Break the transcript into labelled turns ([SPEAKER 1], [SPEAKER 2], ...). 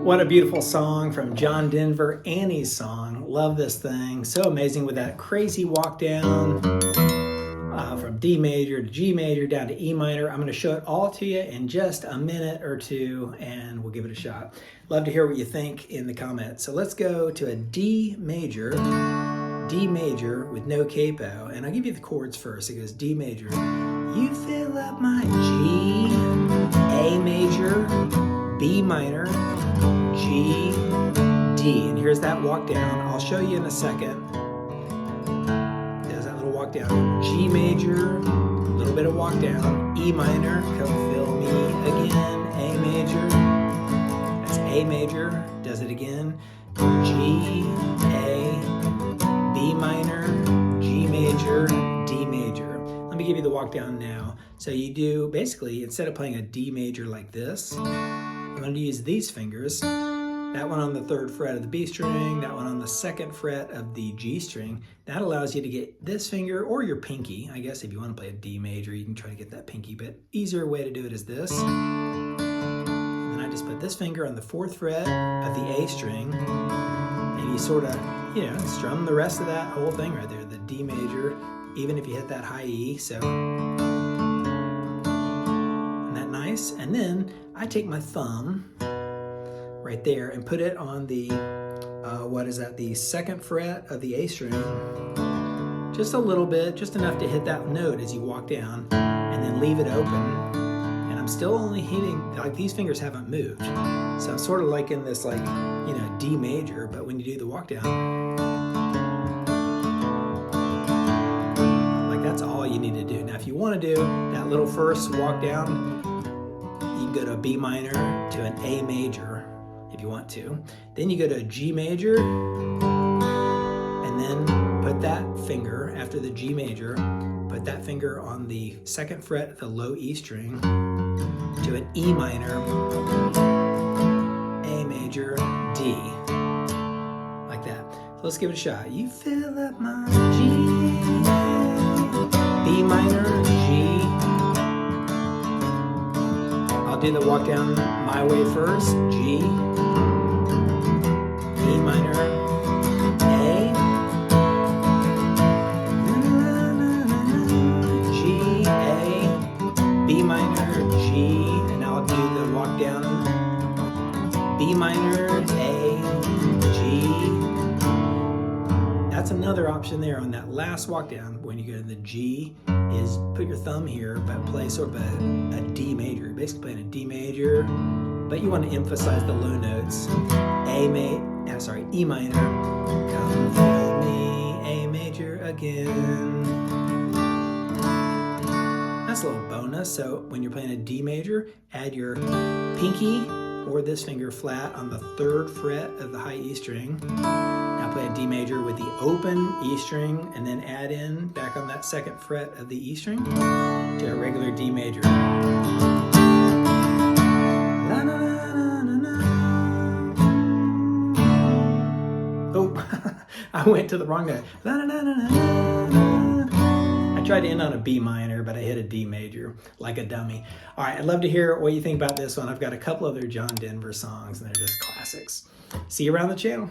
[SPEAKER 1] What a beautiful song from John Denver, Annie's song. Love this thing. So amazing with that crazy walk down from D major to G major down to E minor. I'm going to show it all to you in just a minute or two and we'll give it a shot. Love to hear what you think in the comments. So let's go to a D major with no capo. And I'll give you the chords first. It goes D major. You fill up my G, A major, B minor, G, D. And here's that walk down. I'll show you in a second. There's that little walk down. G major, a little bit of walk down. E minor, come fill me again. A major, that's A major, does it again. G, A, B minor, G major, D major. Let me give you the walk down now. So you do, basically, instead of playing a D major like this, I'm going to use these fingers, that one on the 3rd fret of the B string, that one on the 2nd fret of the G string. That allows you to get this finger or your pinky. I guess if you want to play a D major, you can try to get that pinky, but easier way to do it is this. And then I just put this finger on the 4th fret of the A string, and you sort of, strum the rest of that whole thing right there, the D major, even if you hit that high E, so. Isn't that nice? And then I take my thumb right there and put it on the, the 2nd fret of the A string. Just a little bit, just enough to hit that note as you walk down, and then leave it open. And I'm still only hitting, like these fingers haven't moved. So I'm sort of like in this D major, but when you do the walk down, like that's all you need to do. Now if you want to do that little first walk down, you can go to a B minor to an A major if you want to. Then you go to a G major, and then put that finger after the G major, put that finger on the 2nd fret of the low E string to an E minor, A major, D. Like that. So let's give it a shot. You fill up my G, B minor, G. I'll do the walk down my way first. G, E minor, A, G, A, B minor, G, and now I'll do the walk down. B minor, A, G. That's another option there on that last walk down. When you go to the G, is put your thumb here, but play sort of a D major. You're basically playing a D major, but you want to emphasize the low notes. E minor, come fill me, A major again. That's a little bonus. So when you're playing a D major, add your pinky or this finger flat on the 3rd fret of the high E string. Now play a D major with the open E string, and then add in back on that 2nd fret of the E string to a regular D major. La, na, na, na, na. Oh, I went to the wrong note. La, na, na, na, na, na. I tried to end on a B minor, but I hit a D major like a dummy. All right, I'd love to hear what you think about this one. I've got a couple other John Denver songs, and they're just classics. See you around the channel.